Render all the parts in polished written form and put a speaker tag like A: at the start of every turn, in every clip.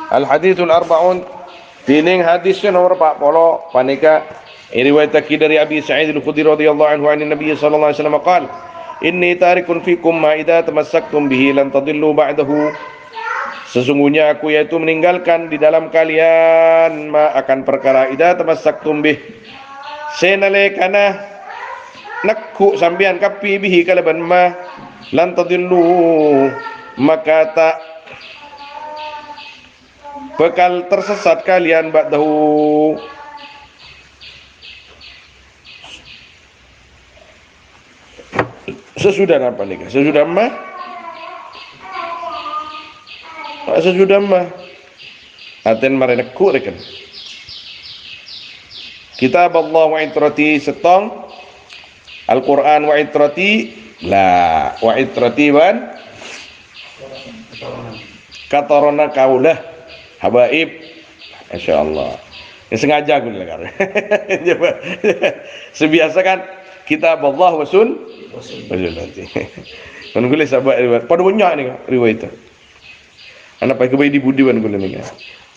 A: Al hadithul arba'un tining hadisnya nomor 40 panika riwayat dari Abi Sa'id Al-Khudri radhiyallahu anhu an Nabi sallallahu alaihi wasallam qala inni tarikun fikum ma idza tamassaktum bihi lan tadillu ba'dahu. Sesungguhnya aku yaitu meninggalkan di dalam kalian ma akan perkara idza tamassaktum bih senale kana nakku sambian kapi bihi kalaban ma lan tadillu maka tak bakal tersesat kalian ba'dahu sesudah apa nih? Sesudah mah aten marene kurekan kitab Allah wa itrati setong Al-Quran wa itrati la wa itrati wan katorona kaulah habaib masyaallah ya sengaja gue dengar sebiasa kan kitab Allah wa sunnati kan gue sahabat riwayat pada banyak nih riwayat itu anak pakai bayi di budiwan gue nih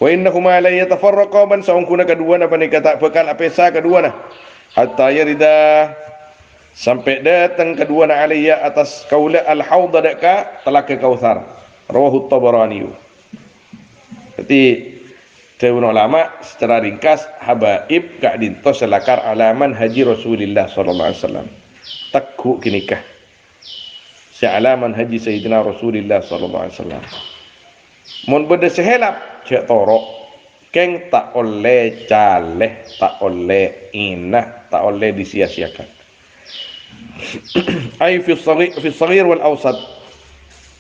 A: wa innahuma la yatafarraqa man saungkuna kedua na panika tak bekal apesa kedua na hatta yarida sampai datang kedua na alayya atas kaula al-haud daka talaka kautsar rawahu Tabarani. Jadi teun ulama secara ringkas habaib gak dintos selakar alaman haji Rasulullah sallallahu alaihi wasallam takku kinikah si alaman haji Sayyidina Rasulullah sallallahu alaihi wasallam mun beda sehelap cek torok keng tak oleh caleh tak oleh inah tak oleh disia-siakan ai fi shaghir wal awsat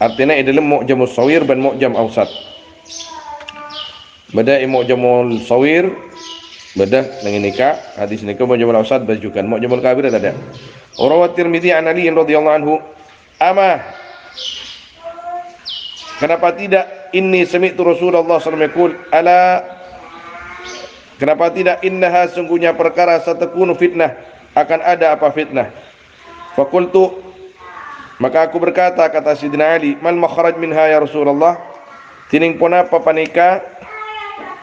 A: artinya dalam mu'jamus shaghir dan mu'jam awsat beda mu'jamul shaghir beda dengan nikah hadis nikah mu'jamul awsat bajukan mu'jamul kabir ada Rawat Tirmidzi an Ali radhiyallahu anhu ama kenapa tidak inni sami'tu Rasulullah sallallahu alaihi wasallam ala kenapa tidak innaha sungguhnya perkara satakunu fitnah akan ada apa fitnah faqultu maka aku berkata kata Sayyidina Ali mal makhraj minha ya Rasulullah tining pun apa panika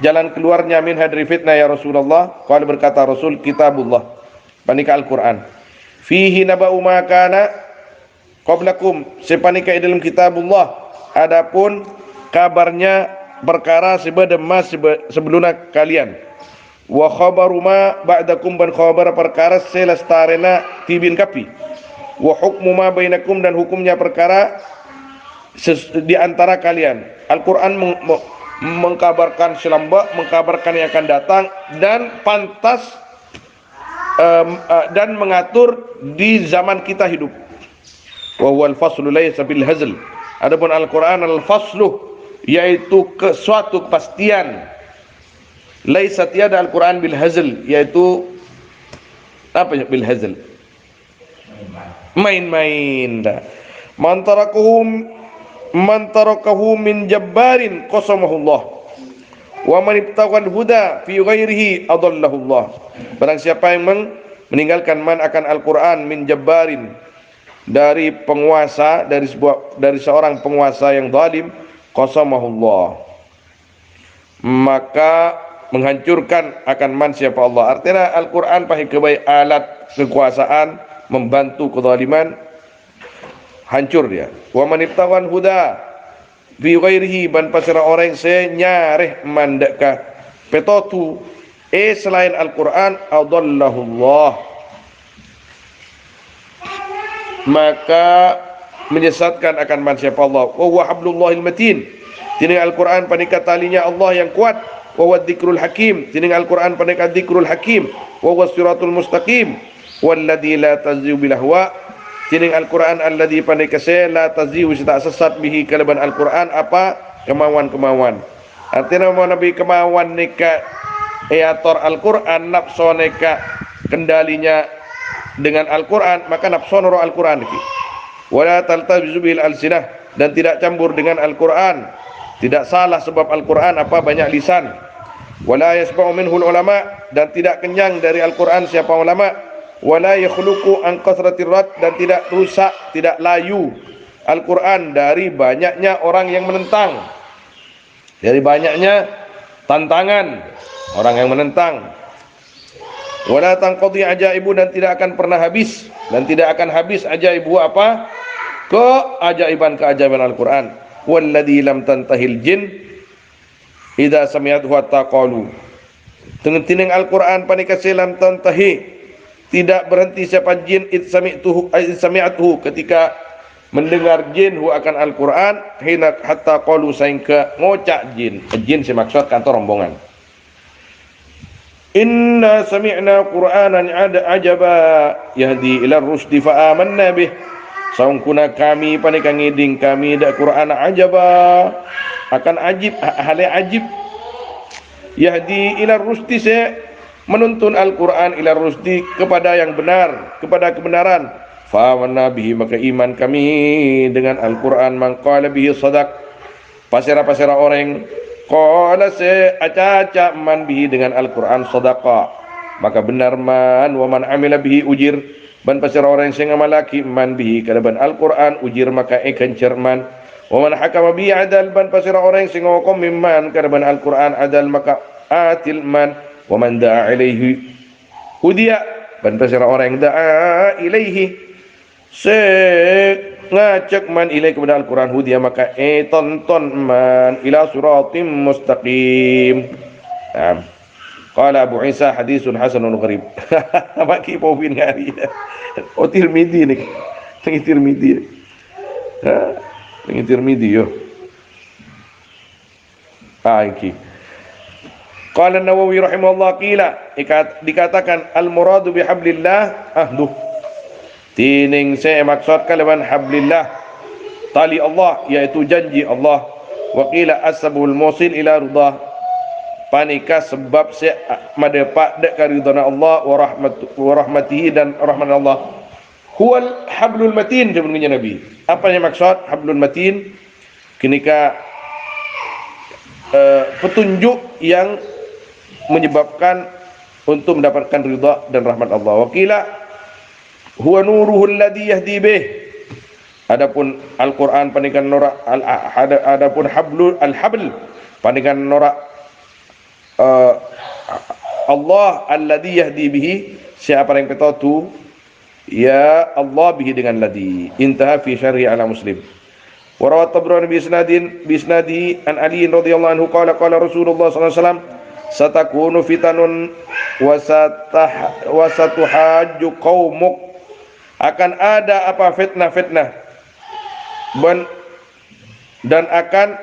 A: jalan keluarnya minha dari fitnah ya Rasulullah qala berkata Rasul kitabullah panika Al-Qur'an fihi naba'u ma kana qablakum sepanika dalam kitabullah adapun kabarnya perkara sebelum kalian wa khabaru ma ba'dakum ban khabar perkara selastarena tibin kapi wa hukmu ma bainakum dan hukumnya perkara di antara kalian. Al-Quran mengkabarkan selamba, mengkabarkan yang akan datang dan pantas dan mengatur di zaman kita hidup. Wa huwal faslu laysa bil hazl. Adapun Al-Quran al-faslu yaitu ke suatu kepastian. Laisa tiada Al-Quran bil hazl yaitu apa ya bil hazl? Main-main dah. Man tarakahu min jabbarin qasamahullah wa man ibtagha al-huda fi ghairihi adallahullah. Barang siapa yang meninggalkan man akan Al-Quran min jabbarin dari penguasa dari seorang penguasa yang zalim qasamahullah maka menghancurkan akan man siapa Allah. Artinya Al-Quran pakai kebaik alat kekuasaan membantu kezaliman hancur dia. Wa man ibtawan huda fi ghairihi ban pasira orang se nyareh mandaka petotu selain Al-Quran adallahullah maka menyesatkan akan man siapa Allah. Wa huwa hablullahil matin tining Al-Quran panika talinya Allah yang kuat. Wa huwa dzikrul hakim tining Al-Quran panika dzikrul hakim. Wa huwa siratul mustaqim walladzi la taziu bil ahwa tining Al-Quran alladzi panika se la taziu tak sesat bihi kalaban Al-Quran apa kemauan-kemauan. Artinya mau nabi kemauan nika ator Al-Quran nafsu nika kendalinya dengan Al-Quran maka nafsu nuru Al-Quran iki. Wala taltabizu bil alsinah dan tidak campur dengan Al-Quran. Tidak salah sebab Al-Quran apa banyak lisan. Wala yasba'u minhul ulama dan tidak kenyang dari Al-Quran siapa ulama. Wala yakhluqu an kasratir rad dan tidak rusak, tidak layu Al-Quran dari banyaknya orang yang menentang. Dari banyaknya tantangan orang yang menentang. Wala tanqadi ajaibu, dan tidak akan pernah habis, dan tidak akan habis ajaibu apa? Keajaiban Al-Qur'an. Walladzi lam tantahil jin idza sami'athu taqalu. Tining Al-Qur'an panika lam tantahi, tidak berhenti siapa jin id sami'atuhu ketika mendengar jin hu akan Al-Qur'an, hina hatta qalu sehingga ngocak jin. Jin maksud kantor rombongan. Inna sami'na Qur'anan ajaba yahdi ila rusdi fa amanna bih. Saungkuna kami panika ngiding kami da Qur'an ajaba akan ajib, hal ajib. Yahdi ila rusdi, se menuntun Al-Qur'an ila rusdi kepada yang benar, kepada kebenaran. Fa amanna bihi, maka iman kami dengan Al-Qur'an. Man qala bihi sadaq, pasera-pasera orang qala se acaca man bihi dengan Al-Qur'an sadaqa, maka benar man. Wa man amila bihi ujir, ban pasera orang sing ngamalaki man bihi kalaban Al-Qur'an ujir maka kencer man. Wa man hakama bihi adal, ban pasera orang sing ngokom mimman kalaban Al-Qur'an adal maka atil man. Wa man da'a ilaihi hudiya, ban pasera orang da'a ilaihi se ngajak man ilai kepada Al-Quran hudiya maka tonton man ila suratim mustaqim. Qala Abu Isa hadisun hasanun gharib. Maki povin ngari. O Tirmidzi nih. Tengi Tirmidzi. Tengi Tirmidzi yo. Iki. Qala Nawawi rahimahullah, qila dikatakan al muradu bihablillah ahduh. Tining saya maksud kalaban hablillah tali Allah, yaitu janji Allah. Wa qila asbabul musil ila ridha, panika sebab saya madepak dek karidana Allah wa rahmatihi, dan rahmat Allah. Huwal hablul matin, sebenarnya Nabi. Apa yang maksud hablul matin? Kenika petunjuk yang menyebabkan untuk mendapatkan ridha dan rahmat Allah. Wa qila huwa nuruhul ladzi yahdi bih. Adapun Al-Qur'an panikan norak adapun habl panikan norak Allah alladzi yahdi bihi, siapa yang petatu ya Allah bihi dengan ladzi. Intaha fi syarhi ala Muslim. Wa rawat Tabrani bi isnadi an Ali radhiyallahu anhu qala qala Rasulullah sallallahu alaihi wasallam satakunu fitanun wa satuhajju qaumuk, akan ada apa fitnah-fitnah dan akan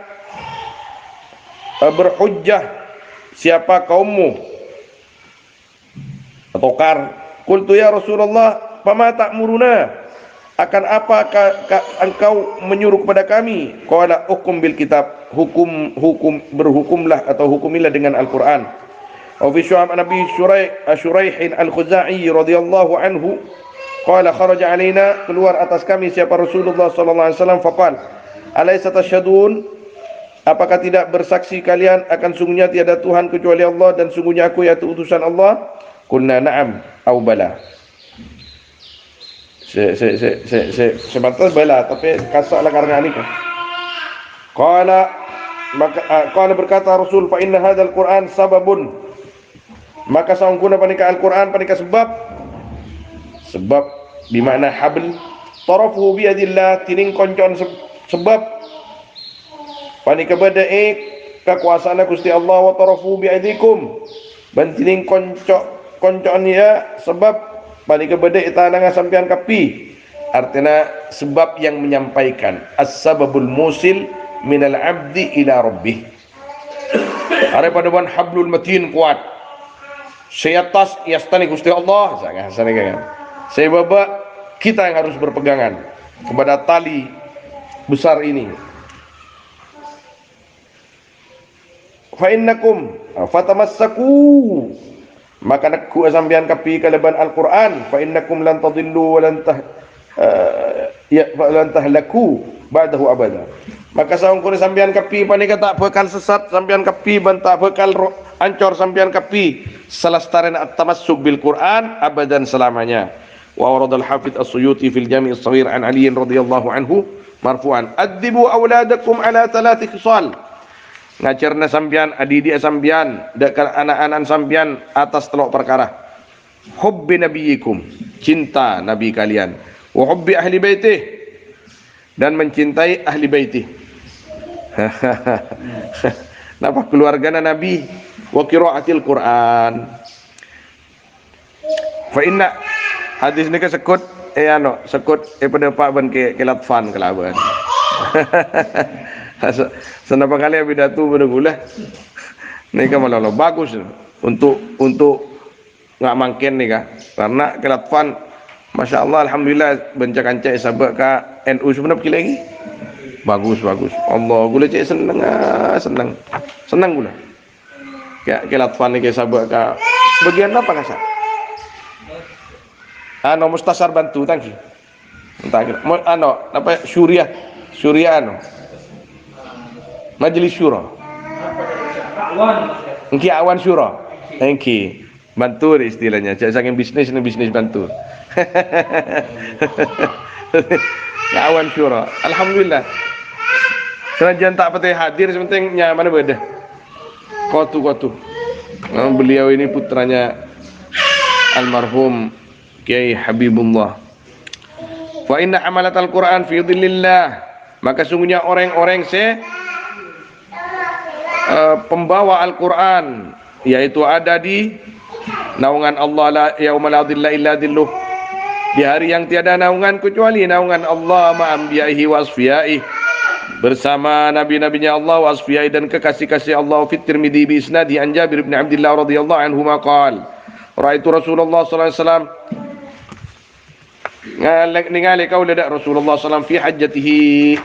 A: berhujjah siapa kaummu atau kar. Qultu ya Rasulullah fama ta'muruna, akan apa engkau menyuruh kepada kami? Qala hukum bil kitab, berhukumlah atau hukumilah dengan Al-Qur'an. Wa fi syu'ab Nabi Shuraih al-Khuzai radhiyallahu anhu qala kharaja alaina, keluar atas kami siapa Rasulullah sallallahu alaihi wasallam, faqal alaysa tasyhadun, apakah tidak bersaksi kalian akan sungguhnya tiada Tuhan kecuali Allah dan sungguhnya aku yaitu utusan Allah? Qulna na'am au bala. Sebatas bala tapi kasaklah karena ini kan. Qala berkata Rasul, fa inna hadzal Qur'an sababun, maka saungkuna panika Al-Qur'an panika sebab bimakna habl tarafuhu biadillah, tining koncon sebab panika badaik kekuasaan Gusti Allah, wa tarafuhu biadikum, ban tining koncon ya sebab panika badaik tanang sampean kapi. Artinya sebab yang menyampaikan as-sababul musil minal abdi ila rabbih. Ada pada wan hablul matin kuat seatas yastani Gusti Allah sangat kan. Sebab kita yang harus berpegangan kepada tali besar ini. Fa innakum fatamassaku, maka nakku sampean kapi kalaban Al-Qur'an. Fa innakum lan tadillu wa lan tahlaku ba'dahu abada. Maka saungkun sampean kapi panika tak bakal sesat, sampean kapi ban tak bakal ancor, sampean kapi selestarian at-tamassuk bil Qur'an abadan selamanya. Wa warada al-Hafidz As-Suyuti fil Jami' As-Shaghir an Ali radhiyallahu anhu marfu'an, adibu auladakum ala thalath khisal, ngajarna sambian, adidik sambian, dekat anak-anak sambian atas telok perkara. Hubbi nabiyikum, cinta nabi kalian. Wa hubbi ahli baitih, dan mencintai ahli baitih. Napa keluarga nabi? Wa qiraatil Quran. Fa inna hadis ni ke sekut sekut pada pak ben ke latfan kelaban. Senapa kali bidatu berulah. Ni kan malah bagus untuk nggak mangken nih kah, karena kelatfan Masya Allah, Alhamdulillah bencak-ancak sahabat ka NU sebenarnya lagi bagus Allah gula cek senang gula kelatfan nih sahabat ka bagian apa kasar mustasar bantu tangki entah apa syuriah majelis syura engki awan syura engki bantu istilahnya, cak saking bisnis bantu. Awan syura. Alhamdulillah. Senajan tak patah hadir, sepenting nyaman beda. Kotu. Beliau ini putranya almarhum Kiai Habibullah. Wa inna amalat al-Quran fi dhillillah. Maka sungguhnya orang-orang pembawa Al-Quran, yaitu ada di naungan Allah la yauma la dhilla illa dhilluh, di hari yang tiada naungan kecuali naungan Allah, ma'ambiyaihi wa asfiyaihi, bersama nabi-nabinya Allah wa asfiyaihi, dan kekasih-kasih Allah. Fit Tirmidzi bi isnadi an Jabir bin Abdullah radhiyallahu anhu maqal ra'aitu Rasulullah sallallahu alaihi wasallam ningali kau lihat Rasulullah sallallahu fi hajjatihi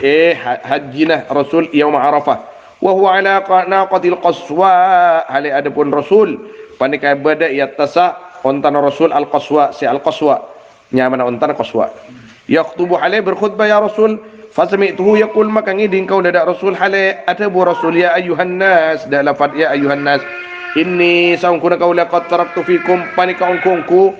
A: hajjina Rasul yaum Arafah wa huwa ala naqatil qaswa, hali adapun Rasul panika bada yattasa ontan Rasul al-qaswa, si al-qaswa nyaman ontan qaswa, yaktubu alai berkhutbah ya Rasul, fasami'tuhu yaqul, maka ngiding kau dadak Rasul hale atabu Rasul ya ayuhan nas, da lafad ya ayuhan nas, inni saungkuna kau laqad taraktu fikum, panika ongkongku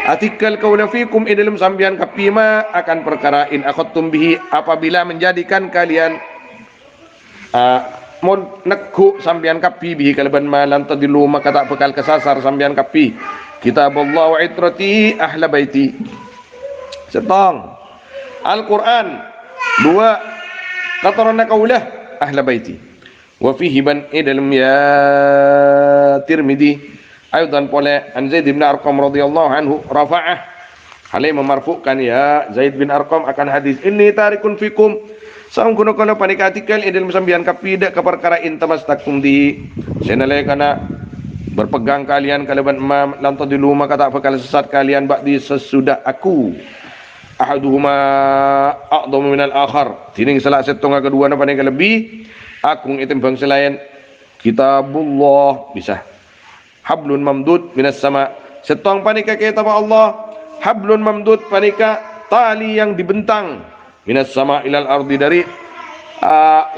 A: atikal kau fikum dalam sambian kapima akan perkara in akhadtum bihi, apabila menjadikan kalian mon nekku sambian kapi bihi kalaban malan tadilu, maka tak bekal kesasar sambian kapi. Kitabullah wa itrati ahla baiti, setong Al-Quran, dua katarana kaulah ahla baiti, wa fihi ban dalam ya Tirmidzi aidan pole an Zaid bin Arqam radhiyallahu anhu rafa'ah, hal memarfu'kan ya Zaid bin Arqam akan hadis inni tarikun fikum, saung kuno kalau panikatikal dalam sambian kapidak ke perkara intamas takum di senalai kana berpegang kalian kalaban imam lantas di rumah kata bakal sesat kalian ba'di sesudah aku, ahaduhuma a'dhamu minal akhar, tining salah setengah kedua na paling lebih akung itimbang selain. Kitabullah bisa hablun mamdud minas sama, setong panika kitab Allah, hablun mamdud panika tali yang dibentang, minas sama ilal ardi dari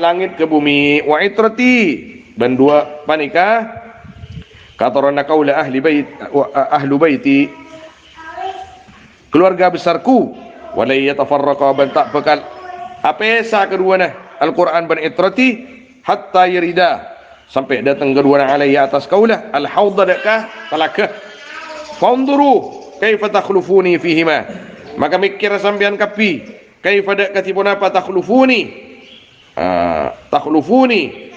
A: langit ke bumi, wa itrati, dan dua panika katarana qaula ahlu baiti, keluarga besarku, walai yatafarraqa, ban tak bekal apesa keduana Al-Quran ban itrati hatta yarida, sampai datang keduana alaihi atas kaulah al-hawda dakah talakah, fanduru kaifa takhlufuni fihima, maka mikir sambian kapi kaifa dak katipun apa takhlufuni, takhlufuni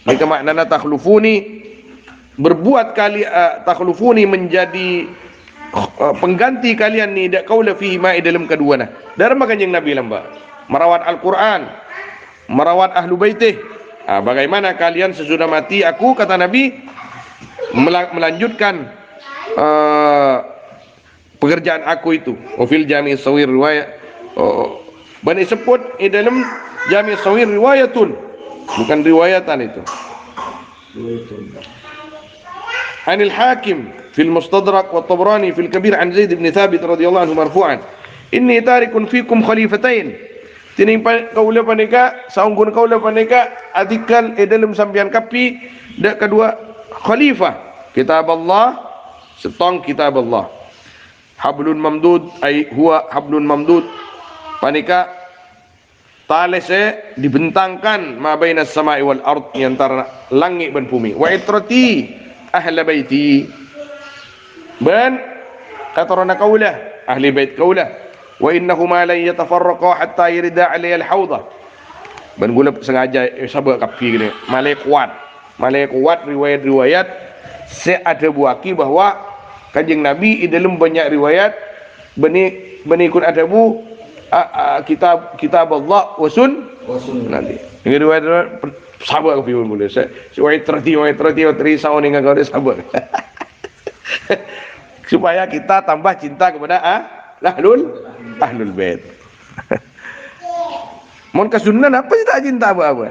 A: maka maknana takhlufuni berbuat kali, takhlufuni menjadi pengganti kalian ni dak kaula fihi ma dalam keduana. Dharma kanjeng Nabi lamba merawat Al-Quran, merawat ahlu baitih. Bagaimana kalian sesudah mati aku, kata Nabi, melanjutkan pekerjaan aku itu. Wafil jami' sawir riwayat bani sebut dalam jami' sawir riwayatun, bukan riwayatan itu. Anil Hakim fil Mustadrak wa Tabrani fil Kabir an Zaid bin Thabit radhiyallahu anhu marfu'an, inni tarikun fikum khalifatain, tining kaula panika saunggun kaula panika atikal dalam sambian kapi dak kedua khalifah, kitab Allah, setong kitab Allah, hablun mamdud ay huwa hablun mamdud panika tali dibentangkan ma bainas sama'i wal ard, antara langit dan bumi. Wa itrati ahli baiti, ban katarana kaulah ahli bait kaulah, wa innahuma la yatafarraqa hatta yirida alayya al-hawdah. Ban gula sengaja sabak kapi gini malai kuat riwayat-riwayat ada buaki bahwa kanjeng Nabi di dalam banyak riwayat bani kun ada bu kitab Allah wasun nanti ini riwayat sabak kapi boleh saya terti saun hingga kau sabak supaya kita tambah cinta kepada ahlul bait. Mun kesunan apa sih tak cinta apa-apa?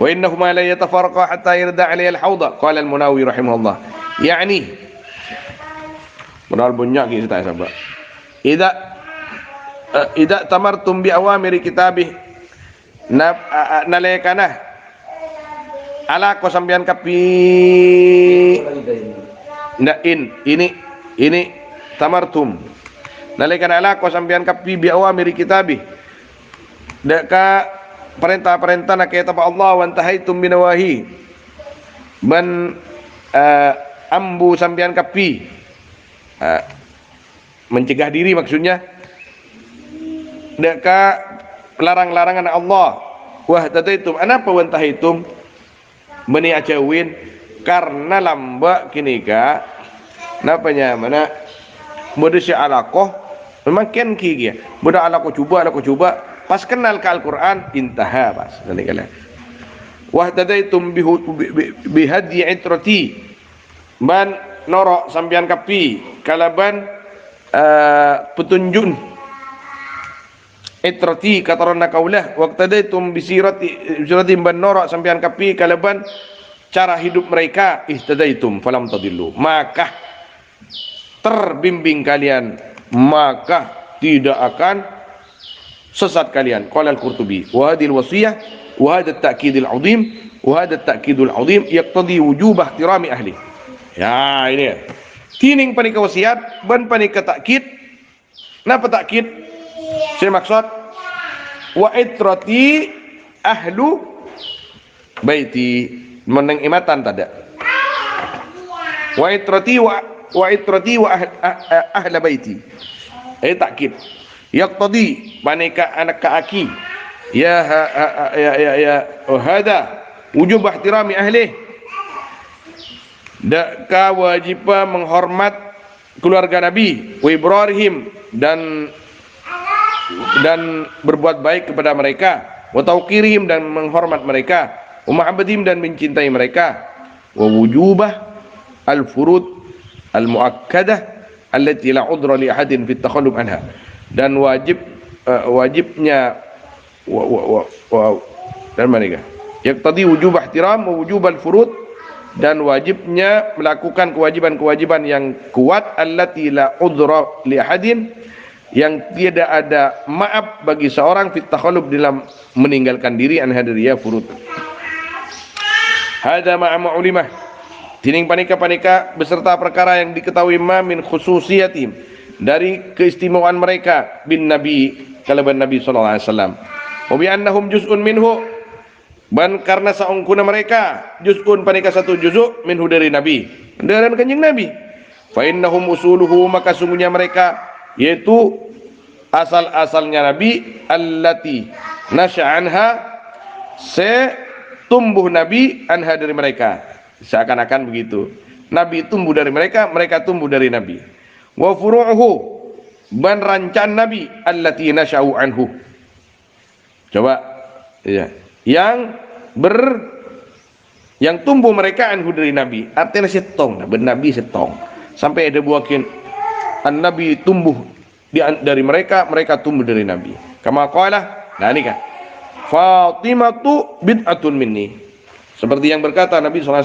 A: Wa innahuma la yatafarraqa hatta yarda 'alayya al-hawda, qala al-Munawi rahimahullah. Yani benar banyak kita tak sabar. Idza tamartum bi awamiri kitabih nalaykana ala ko sambian kapi ini tamartum nalikan ala ko sambian kapi bi awamiri kitabi deka perintah-perintah nak kata Allah wa antahaitum binawahi man ambu sambian kapi mencegah diri maksudnya deka larang-larangan Allah wah tataitum anapa wa antahaitum bani acawin karena lamba kinika napanya mana mode si alakoh memang ken ki mudah alakoh coba pas kenal ke Al-Quran intaha pas nanti kalian wahdadaitum bihadi itrati ban norok sambian kapi kalaban petunjun itrati katarana kaulah waqtadaitum bisirati ban norok sambian kapi kalaban cara hidup mereka ihtadaitum falam tadillu maka terbimbing kalian, maka tidak akan sesat kalian. Qala al-Qurtubi wa hadhihi al-wasiyah wa hadha at-ta'kid al-'azim wa hadha at-ta'kid al-'azim yaqtadi wujub ihtirami ahli. Ya ini tining panika wasiat ban panika takkid. Napa takkid? Saya maksud wa itrati ahlu baiti meneng imatan tada. Wa itrati wa ahla baiti. Takkid. Yaqtadi panika anak kaaki. Ya hada wujub ihtirami ahli. Daka wajib menghormat keluarga Nabi wa ibrarihim dan berbuat baik kepada mereka wa tauqirihim dan menghormat mereka wa mahabbatihim dan mencintai mereka wa wujubah al-furud al-muakkadah allati la udra li ahadin fi at-takhallub anha dan wajibnya dan mereka yaqtadi wujub ihtiram wa wujub al-furud dan wajibnya melakukan kewajiban-kewajiban yang kuat allati la udra li ahadin yang tidak ada maaf bagi seorang fit takhallub dalam meninggalkan diri an hadriya furud. Hada ma'a ma'ulimah tining panika beserta perkara yang diketahui ma min khususiyatihim dari keistimewaan mereka bin nabi kalaban nabi sallallahu alaihi wasallam wa bi annahum juz'un minhu ban karena saungkuna mereka juz'un panika satu juzuk minhu dari nabi dari kanjeng nabi fa innahum usuluhu maka sungguhnya mereka yaitu asal-asalnya nabi allati nasya'anha tumbuh nabi anha dari mereka seakan-akan begitu nabi tumbuh dari mereka mereka tumbuh dari nabi wa furu'uhu ban rancan nabi allati nasya'u anhu coba ya yang tumbuh mereka anhu dari nabi artinya setong nabi setong sampai ada buakin an nabi tumbuh dari mereka tumbuh dari nabi kama qala nah ini kan Fatimatu bid'atun minni seperti yang berkata Nabi SAW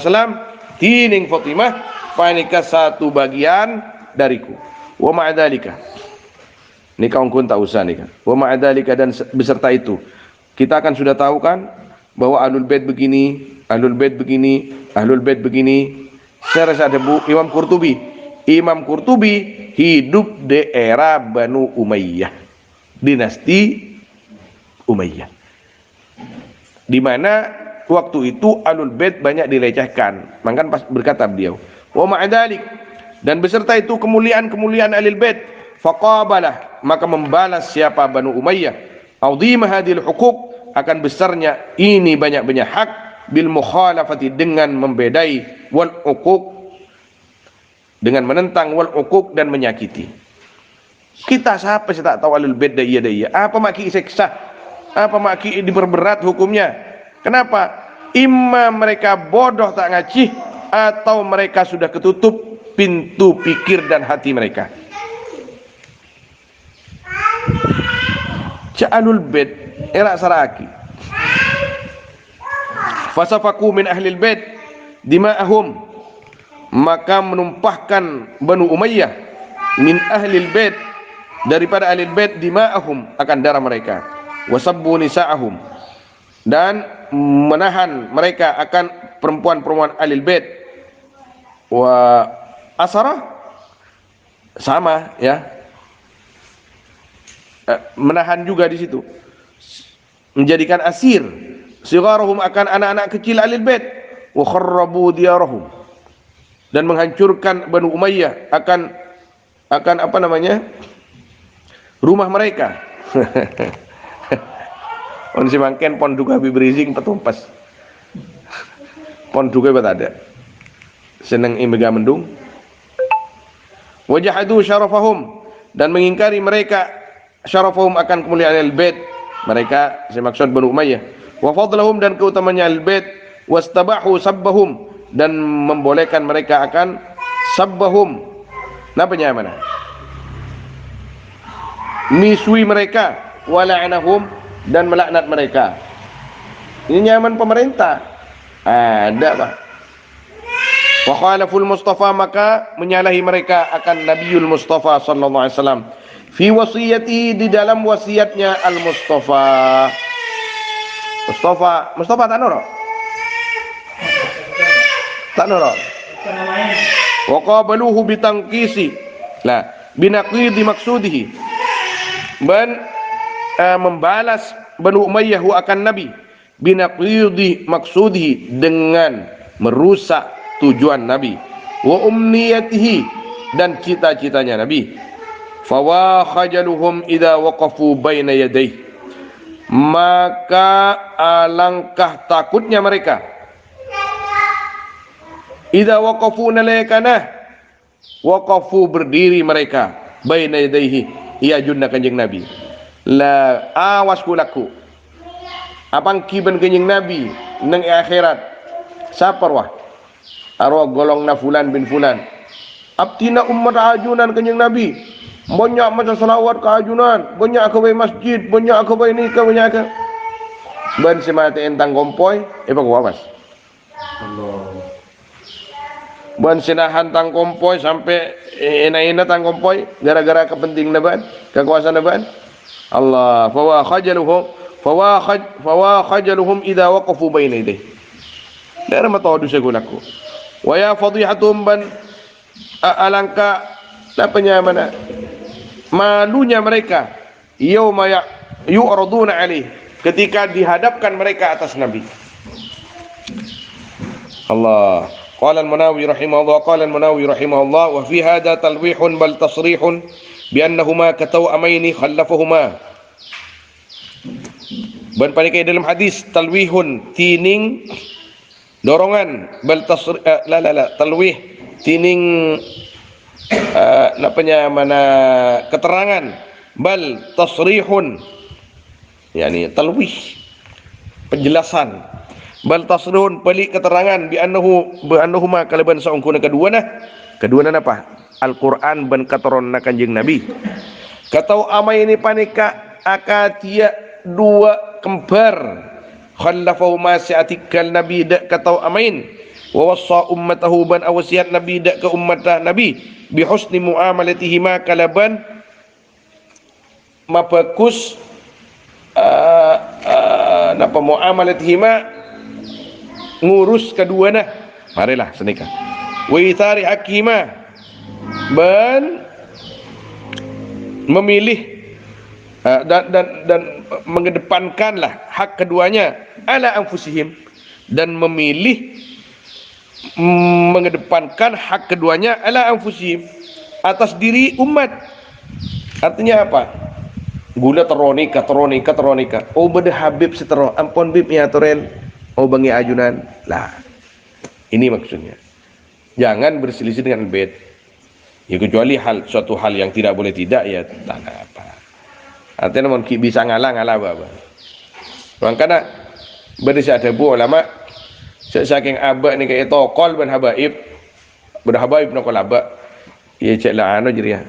A: tining Fatimah panika satu bagian dariku wa ma'adhalika ini kaum kun tak usah nih kan wa ma'adhalika dan beserta itu kita akan sudah tahu kan bahwa ahlul bait begini saya rasa ada Imam Qurtubi hidup di era Banu Umayyah dinasti Umayyah. Di mana waktu itu Ahlul Bait banyak dilecehkan. Maka pas berkata beliau, wa ma'adalik, dan beserta itu kemuliaan-kemuliaan Ahlul Bait, faqabalah, maka membalas siapa Banu Umayyah, azimah hadhil huquq, akan besarnya ini banyak-banyak hak, bil mukhalafati, dengan membedai, wal uquq, dengan menentang, wal uquq, dan menyakiti. Kita siapa sih tak tahu Ahlul Bait dah iya. Apa maki seksa? Apa maki diperberat hukumnya? Kenapa? Imma mereka bodoh tak ngaji, atau mereka sudah ketutup pintu pikir dan hati mereka. Ahlul Bait era saraki. Fasafaku min ahlil bait dima'ahum, maka menumpahkan Banu Umayyah min ahlil bait, daripada ahlil bait, dima'ahum, akan darah mereka, wasabbu nisa'ahum, dan menahan mereka akan perempuan-perempuan ahlil bait, wa asara, sama ya, menahan juga di situ, menjadikan asir, sigharahum, akan anak-anak kecil ahlil bait, wa kharrabu diyarahum, dan menghancurkan Banu Umayyah akan apa namanya, rumah mereka. On si mangken pon duga bibrizing petumpas. Pon duga bet ada. Seneng imega mendung. Wajahadu syarafahum, dan mengingkari mereka syarafahum, akan kemuliaan al-bait mereka, saya maksud Banu Umayyah, wa fadlahum, dan keutamanya al-bait, wastabahu sabbahum, dan membolehkan mereka akan sabbahum, napanya mana, misui mereka, wala'anahum, dan melaknat mereka. Ini nyaman pemerintah ada pak. Wa khalaful Mustafa, maka menyalahi mereka akan Nabiul Mustafa sallallahu alaihi wasallam, fi wasiyati, di dalam wasiatnya al Mustafa. Mustafa tak noro. Wa qabaluhu bitangkisi, lah binaqidi maksudihi, dan membalas Banu Umayyah akan Nabi, binaqidi maksudihi, dengan merusak tujuan Nabi, wa umniyatihi, dan cita-citanya Nabi. Fawa khajaluhum idza waqafu baina yadayhi, maka alangkah takutnya mereka idza waqafu nalaykana, waqafu, berdiri mereka, baina yadayhi, iya junna kanjeng Nabi, la awas kulaku apang kiban kanjeng Nabi nang akhirat saparwah arwah golongna fulan bin fulan, abtina ummat ajunan kanjeng Nabi, banyak macam salawat keajunan, banyak ke masjid, banyak ke ini ke banyak ke ban semata entang kompoy pak wawas ban sinahan tang kompoy sampai ena tang kompoy gara-gara kepenting naban, kekuasaan naban. Allah, fawa khajaluhum idza waqafu baina yadayhi, dara matawadu segulaku, wa ya fadhihatum, ban alangka napanya mana malunya mereka, yauma yu'raduna alaih, ketika dihadapkan mereka atas Nabi. Allah. Qala al-Munawi rahimahullah, wa fi hadha talwihun bal tasrihun bi annahuma katawamaini khallafahuma. Ban panikai dalam hadis talwihun, tining dorongan, bal talwih, tining napanya mana keterangan, bal tasrihun, yakni talwih, penjelasan, bal tasrihun, pelik keterangan, bi annahuma kalaban saungkuna keduana apa Al-Quran ban katoronna kanjeng Nabi, katau amai ini panika akatia dua kembar, khallafahu ma sa'atikal Nabi dak katau amain, wa wassa ummatahu, ban awasiat Nabi dak ke ummata Nabi, bi husni muamalatihima, kalaban mabagus napa muamalatihima, ngurus keduana, marilah senikah, wa ithari hakima, ban memilih dan mengedepankanlah hak keduanya ala anfusihim, dan memilih mengedepankan hak keduanya ala anfusihim, atas diri umat. Artinya apa? Gula teronika. Oh beda Habib setero, ampun bib ya torel. Oh bangi ajunan. Lah, ini maksudnya. Jangan berselisih dengan bait. Ya kecuali suatu hal yang tidak boleh tidak, ya tak apa. Artinya mon bisa ngalah apa. Makanya berdasar debu ulama saking abak ni kayak tokol ben habaib. Berhabaib nokol abak. Ya cek lah anu jadi ya.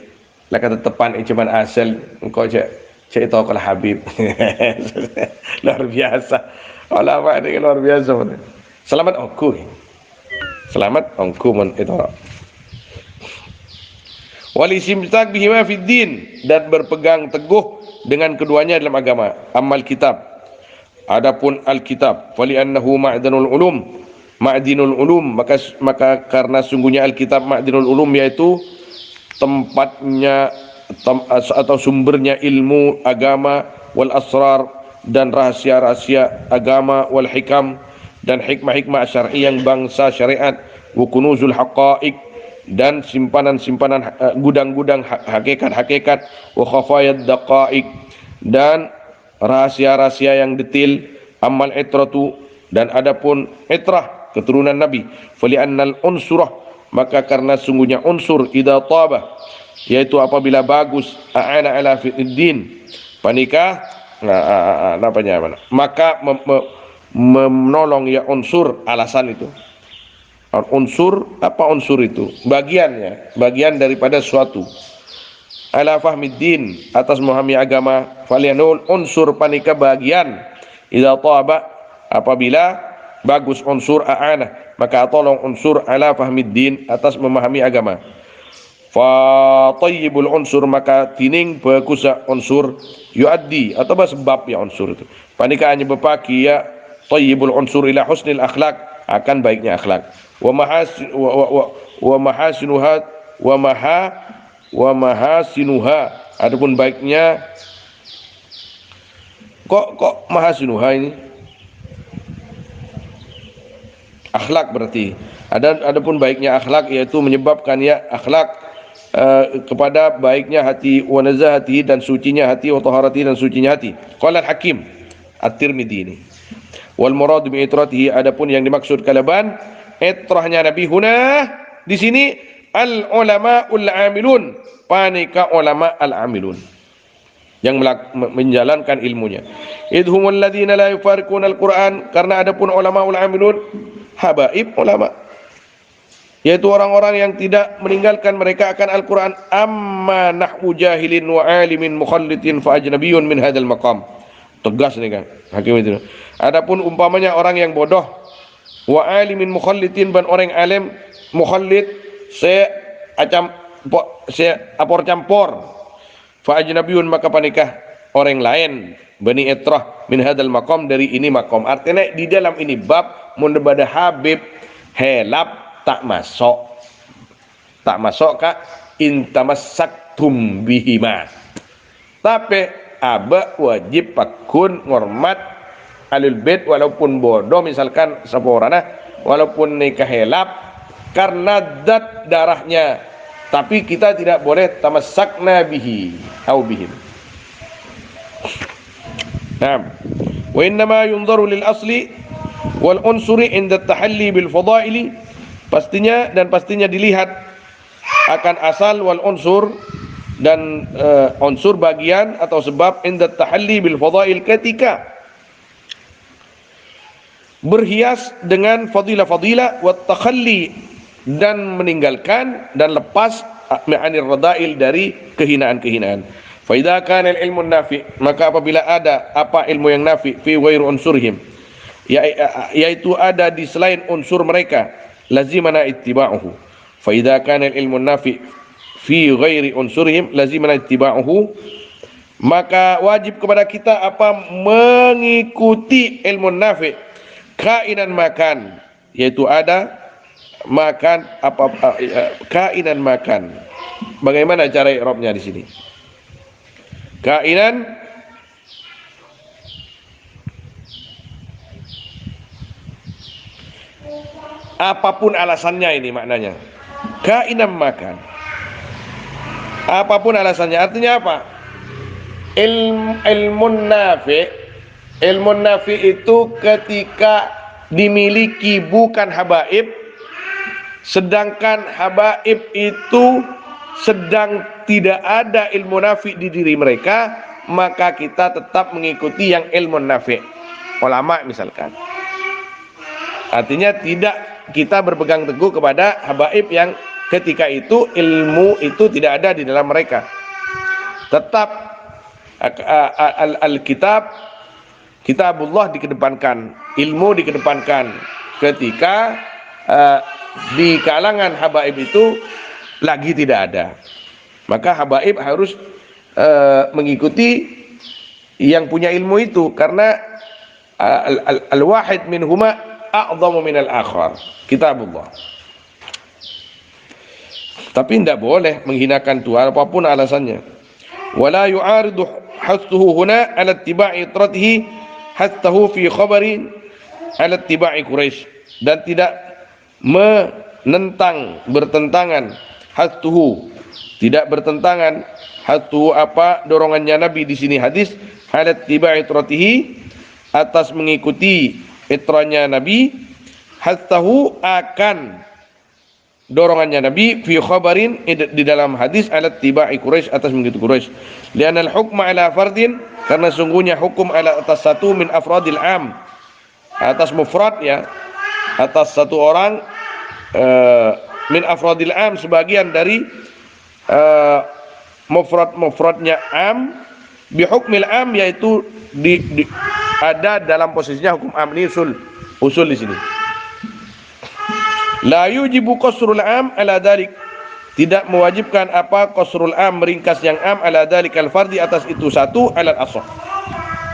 A: Lah kata tepan cuman asal engkau cek tokol Habib. Luar biasa. Ulama ni luar biasa. Selamat ongku. Selamat ongku mon itu. Walisimtak bihima fid din, dan berpegang teguh dengan keduanya dalam agama. Amal kitab, adapun alkitab, fali annahu ma'danul ulum, maka karena sungguhnya alkitab ma'danul ulum, yaitu tempatnya atau sumbernya ilmu agama, wal asrar, dan rahasia-rahasia agama, wal hikam, dan hikmah-hikmah syar'i yang bangsa syariat, wa kunuzul haqa'iq, dan simpanan-simpanan gudang-gudang hakikat-hakikat, wa khafayad daqa'iq, dan rahasia-rahasia yang detil, amal itratu, dan adapun itrah keturunan Nabi, fali annal unsurah, maka karena sungguhnya unsur idza tabah, yaitu apabila bagus, a'ana ala fiddin, panikah maka menolong ya unsur, alasan itu. Unsur, apa unsur itu? Bagiannya, bagian daripada suatu. Ala fahmiddin, atas memahami agama, falianul unsur, panika bagian, idza taba, apabila bagus unsur, a'ana, maka tolong unsur ala fahmiddin, atas memahami agama. Fa tayyibul unsur, maka tining bagus unsur, yuaddi, atau sebab ya unsur itu. Panika hanya berpaki ya tayyibul unsur ila husnil akhlak, akan baiknya akhlak. Wa mahasinuha, adapun baiknya kok mahasinuha ini akhlak, berarti adapun baiknya akhlak, yaitu menyebabkan ya akhlak kepada baiknya hati, wa nazahati, dan sucinya hati, wa taharati, dan sucinya hati. Qala al-Hakim At-Tirmidzi ini. Wal murad bi itratihi, adapun yang dimaksud kalaban itrahnya Nabi huna di sini al ulamaul amilun, panika ulama al amilun yang menjalankan ilmunya. Idhumul ladzina la yufariquna al-Qur'an, karena adapun ulamaul amilun habaib ulama, yaitu orang-orang yang tidak meninggalkan mereka akan Al-Quran. Amma nahwu jahilin wa alimin mukhallitin fa ajnabiyyun min hadzal maqam. Tegas nih kan hakim itu. Adapun umpamanya orang yang bodoh, wa alimin mukhallitin, dan orang alim mukhallit, apor campur, fa ajnabiyyun, maka panikah orang lain, bani itrah min hadzal maqam, dari ini maqam. Artinya di dalam ini bab mun bada Habib helap tak masuk kak intamasaktum bihima, tapi aba wajib pakun ngormat alul bait, walaupun bodoh misalkan saporana, walaupun nikah helap karena zat darahnya, tapi kita tidak boleh tamassakna bihi au bihim. Naam, wa innama yunzaru lil asli wal unsuri inda tahalli bil fadaili, pastinya dilihat akan asal wal unsur, dan unsur bagian atau sebab inda tahalli bil fadail, ketika berhias dengan fadilah-fadilah, wa takhalli, dan meninggalkan dan lepas ma'anir radail, dari kehinaan-kehinaan. Fa idza kana al ilmu nafi, maka apabila ada apa ilmu yang nafi fi ghairi unsurihim, yaitu ada di selain unsur mereka, lazimana ittiba'uhu. Fa idza kana al-ilmu nafi fi ghairi unsurihim lazimana ittiba'uhu, maka wajib kepada kita apa? Mengikuti ilmu nafi, kainan makan, yaitu ada makan apa, kainan makan. Bagaimana cara i'rabnya di sini? Kainan apapun alasannya, ini maknanya kainam makan, apapun alasannya. Artinya apa? Ilmun nafi itu ketika dimiliki bukan habaib, sedangkan habaib itu sedang tidak ada ilmu nafi di diri mereka, maka kita tetap mengikuti yang ilmu nafi, ulama misalkan. Artinya tidak kita berpegang teguh kepada habaib yang ketika itu ilmu itu tidak ada di dalam mereka. Tetap kitabullah dikedepankan, ilmu dikedepankan ketika di kalangan habaib itu lagi tidak ada. Maka habaib harus mengikuti yang punya ilmu itu, karena al-wahid minhuma a'zamu minal akhar, kitabullah. Tapi tidak boleh menghinakan Tuhan apapun alasannya. Wala yu'aridu hassuhu huna ala ittiba'i itratihi hattahu fi khabarin ala ittiba'i Quraisy, dan tidak menentang, bertentangan, hassuhu tidak bertentangan, hassuhu apa dorongannya Nabi di sini hadis, ala ittiba'i itratihi atas mengikuti itranya Nabi, hassuhu akan dorongannya Nabi, fi khabarin di dalam hadis, alat tiba'i Quraisy atas mengikuti Quraisy. Lian al-hukma ala fardin, karena sungguhnya hukum ala atas satu min afradil am, atas mufrad ya, atas satu orang, min afradil am sebagian dari mufradnya am, bi hukmil am yaitu ada dalam posisinya hukum am. Ini usul di sini. La yujibu qasrul am ala dalik, tidak mewajibkan apa qasrul am, meringkas yang am, ala dalik al fardi atas itu satu, ala al asah.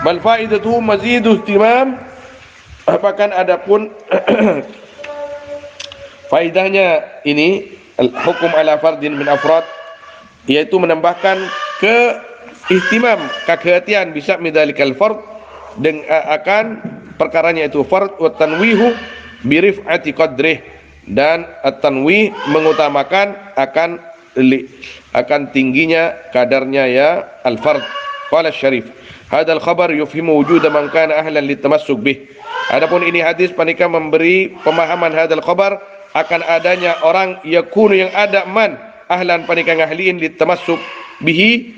A: Bal faidatuhu mazidu ihtimam, bahkan adapun faidahnya ini hukum ala fardin min afrad, yaitu menambahkan ihtimam, kehati-hatian bisa midzalikal fard, dengan akan perkaranya itu fard, wa tanwihu bi rif'ati qadrih, dan at-tanwih mengutamakan akan tingginya kadarnya ya al-fard. Qala Syarif, hadzal khabar yufhimu wujud man kana ahlan litamassuk bih. Adapun ini hadis panika memberi pemahaman hadzal khabar akan adanya orang yakunu yang ada man ahlan panika ngahliin litamassuk bihi,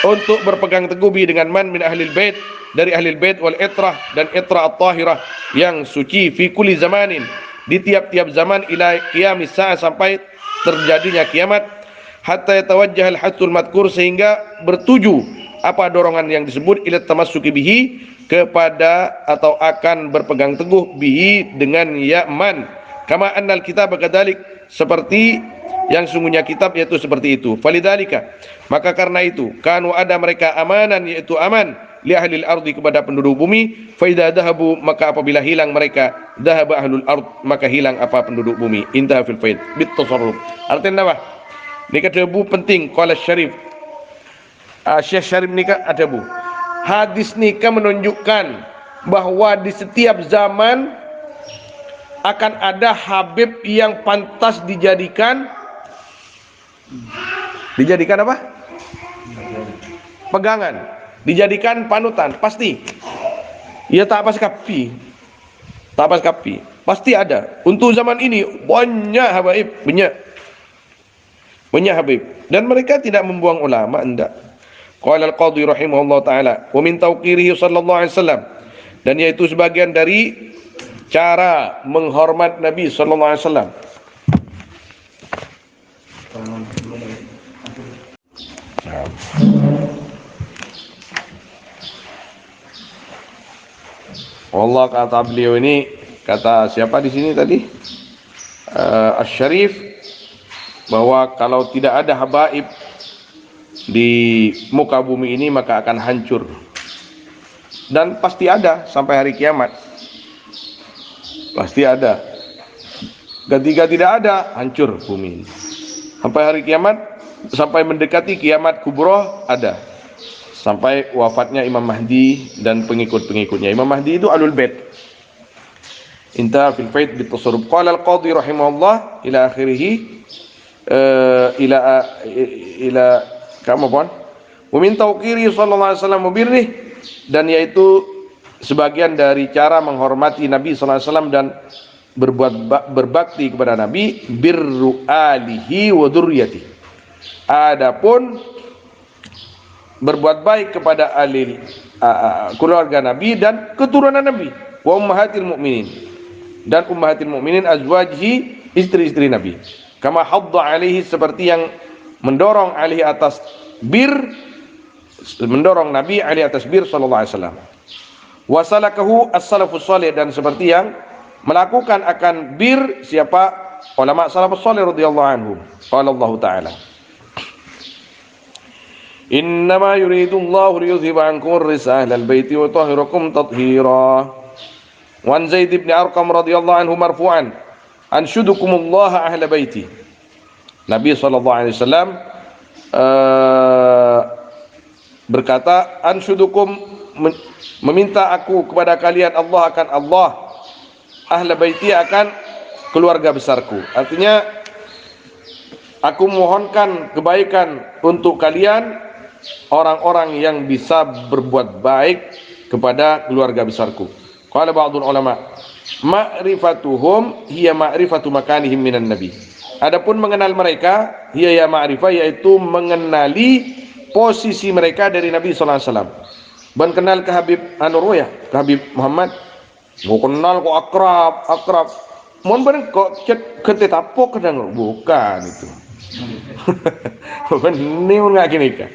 A: untuk berpegang teguh bihi dengan man min ahlil bait, dari ahlil bait, wal itrah, dan itrah at-tahirah yang suci, fi kulli zamanin, di tiap-tiap zaman, ila qiyamis sa'a, sampai terjadinya kiamat, hatta yatawajjah al-hasul madkur, sehingga bertuju apa dorongan yang disebut, ila tamassuki bihi, kepada atau akan berpegang teguh bihi dengan ya man, kama annal kitab kadzalik, seperti yang sungguhnya kitab yaitu seperti itu. Falidzalika, maka karena itu, kanu ada mereka amanan, yaitu aman, li ahlil ardi, kepada penduduk bumi, fa idza dhahabu, maka apabila hilang mereka, dhahaba ahlul ard, maka hilang apa penduduk bumi. Intaha fil faid bit tasarruf. Artinya apa? Nika debu penting. Qala Syarif, Syekh Syarif nika adabu. Hadis nika menunjukkan bahwa di setiap zaman akan ada habib yang pantas dijadikan apa? Pegangan, dijadikan panutan, pasti. Ya tak pas kapi, pasti ada. Untuk zaman ini banyak habaib, banyak habib, dan mereka tidak membuang ulama, enggak. Qala al-Qadhi rahimahullah taala, wa min tawqirihi sallallahu alaihi wasallam, dan yaitu sebagian dari cara menghormat Nabi sallallahu alaihi wasallam. Allah, kata beliau ini, kata siapa di sini tadi? Asy-Syarif, bahwa kalau tidak ada habaib di muka bumi ini maka akan hancur, dan pasti ada sampai hari kiamat, pasti ada. Ketika tidak ada, hancur bumi ini sampai hari kiamat, sampai mendekati kiamat kubro ada, sampai wafatnya Imam Mahdi dan pengikut-pengikutnya. Imam Mahdi itu alul bait. Intaha fil faid bitasarruf. Qala al-qadhi rahimahullah ila akhirih ila kamu pun min tauqiri sallallahu alaihi wasallam birrih, dan yaitu sebagian dari cara menghormati Nabi sallallahu alaihi wasallam dan berbakti kepada Nabi, birru alihi wa dzurriyyati. Adapun berbuat baik kepada ahli keluarga Nabi dan keturunan Nabi, wa ummahatil mukminin, dan ummahatil mukminin azwajihi, istri-istri Nabi. Kama hadda alaihi, seperti yang mendorong alaihi atas bir, mendorong Nabi alaihi atas bir sallallahu alaihi wasallam. Wasalakahu as-salafus salih, dan seperti yang melakukan akan bir siapa ulama salafus salih radhiyallahu anhum. Qala Allah taala, innama yuridullahu liyudhhiba ankum ar-risa ahlal baiti wa yutahhirakum tathhira. Wan Zaid bin Arqam radhiyallahu anhu marfu'an, anshudukumullah ahla baiti. Nabi SAW berkata, anshudukum, meminta aku kepada kalian, Allah akan Allah, ahla baiti akan keluarga besarku. Artinya aku mohonkan kebaikan untuk kalian, orang-orang yang bisa berbuat baik kepada keluarga besarku. Qala ba'dul ulama, ma'rifatuhum hiya ma'rifatu makanihim minan nabi. Adapun mengenal mereka, hiya ya ma'rifah, yaitu mengenali posisi mereka dari Nabi sallallahu alaihi wasallam. Ban kenal ke Habib Anurwaya, ke Habib Muhammad, mau kenal kok akrab. Mohon bener kok kete tapok kadang bukan itu. Bukan ini enggak gini kan.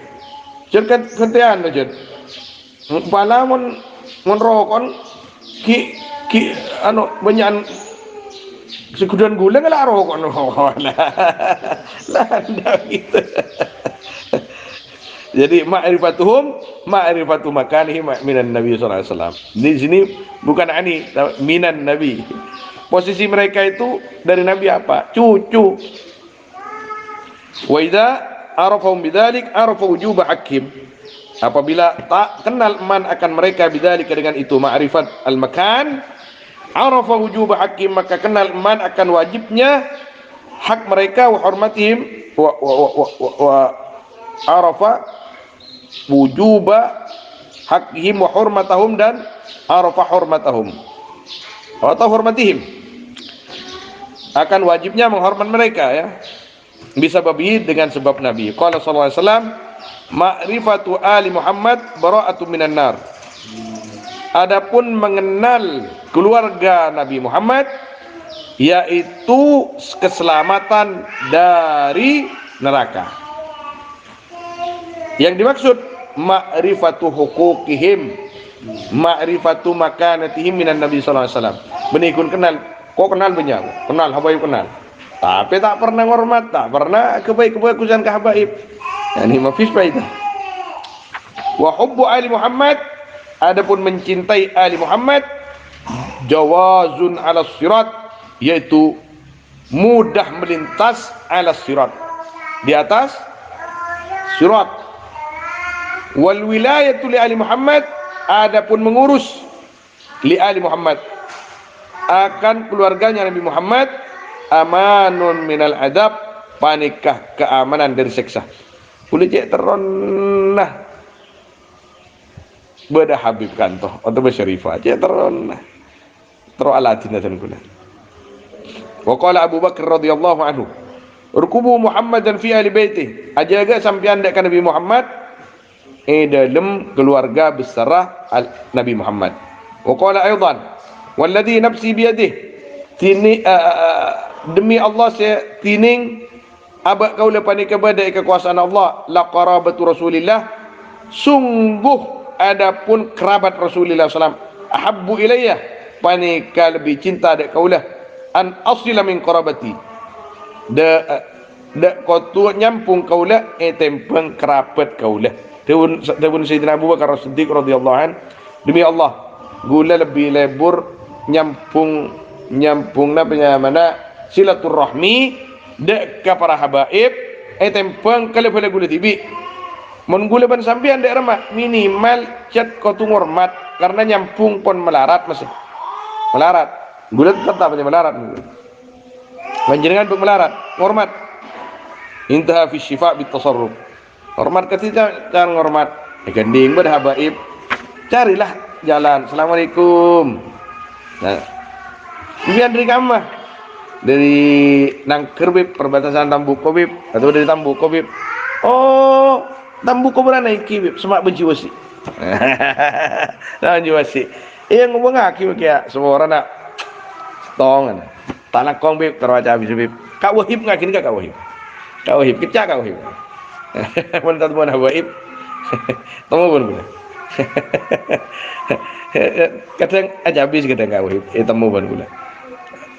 A: Cerkat kentean aja. Pala mon rokon ki banyak sekudan gula nggak rokok lah gitu. Jadi ma'rifatu makanihi minan nabi sallallahu alaihi wasallam. Di sini bukan ani minan nabi. Posisi mereka itu dari Nabi apa? Cucu. Wa idza arafahum bidzalik arafa wujuba hakim. Apabila tak kenal man akan mereka bidzalika, dengan itu ma'rifat al-makan, arafa wujuba hakim, maka kenal man akan wajibnya hak mereka, wa hurmatihim wa arafa wujuba hakihim wa hurmatahum, dan arafa hurmatahum atau hurmatihim, akan wajibnya menghormat mereka, ya, bisa babi dengan sebab Nabi. Qala sallallahu alaihi wasallam, ma'rifatu ali Muhammad bara'atu minan nar. Adapun mengenal keluarga Nabi Muhammad, yaitu keselamatan dari neraka. Yang dimaksud ma'rifatu huquqihim, ma'rifatu makanatihim minan nabi sallallahu alaihi wasallam. Benikun kenal, kok kenal banyak, kenal habaib kenal, tapi tak pernah hormat, tak pernah kebaik-kebaikusan ke habaib. Yani mafis itu. Wa hubbu ali Muhammad, adapun mencintai ali Muhammad, jawazun ala sirat, yaitu mudah melintas ala sirat, di atas sirat. Wal wilayatu li ali Muhammad, adapun mengurus li ali Muhammad akan keluarganya Nabi Muhammad, amanun minal adab, panikah keamanan dari siksa. Boleh cek teronnah beda Habib kantoh atau bersyarifah cek teronnah tero alatin dan guna. Wa qala Abu Bakar radhiyallahu anhu, urkubu Muhammadan fi ahli baiti, ajaga sampean dekat Nabi Muhammad dalam keluarga besar Nabi Muhammad. Wa qala aidan, walladhi nafsi biyadihi, demi Allah saya tining abak kau lepas ni kepada kekuasaan Allah, la qarabatu Rasulillah, sungguh adapun kerabat Rasulullah SAW, ahabbu ilayya, panika lebih cinta dek kaulah, an asila min qarabati, dek kotu nyampung kaulah tempeng kerabat kaulah. Dawun Sayyidina Abu Bakar As-Siddiq radhiyallahu an, demi Allah gula lebih lebur nyampung mana silaturahmi dek ka para habaib tempeng kale boleh gula tibi mun gula ban sampean dek remak minimal cat ko tu ngormat, karena nyampung pon melarat masih melarat Gula tetap aja melarat. Panjenengan pun melarat, hormat. Intaha fi syifa bit tasarruf. Hormat ketika jangan hormat. Gending berhabaib. Carilah jalan. Assalamualaikum. Nah, biar dari kamu dari Nangker bib, perbatasan Tambuko bib, atau dari Tambuko bib. Oh, Tambuko berana iki bib, semak benci wasi. Nah, benci wasi. Iya ngomong aki kayak semua orang nak tongan. Tanah kong bib terbaca habis bib. Kak Wahib ngakin Kak Wahib. Kak Wahib kecak Kak Wahib. Mentat buan Wahib. Temu pun gula. Kadang aja habis kadang Kak Wahib. Temu pun gula.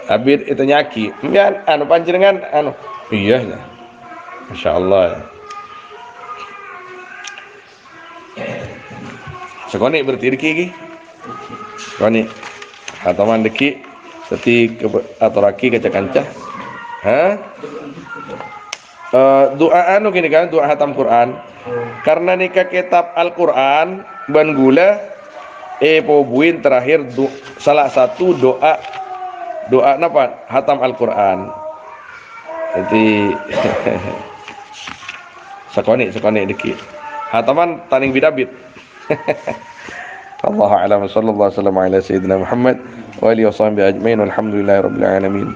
A: Habis itu nyaki. Kan anu panjenengan anu. Iya ya. Masyaallah. Sekone berdiri iki. Sekone. Ataman deki seti atau raki kaca-kaca. Hah? Doa anu gini kan, doa hatam Quran. Karena nikah kitab Al-Quran ban gula pobuin terakhir salah satu doa napa hatam Al-Quran. Jadi sekone dikit. Hataman taning bidabit. Allahu a'lam sallallahu alaihi wasallam ala sayyidina Muhammad wa alihi washabbihi ajmain walhamdulillahi rabbil alamin.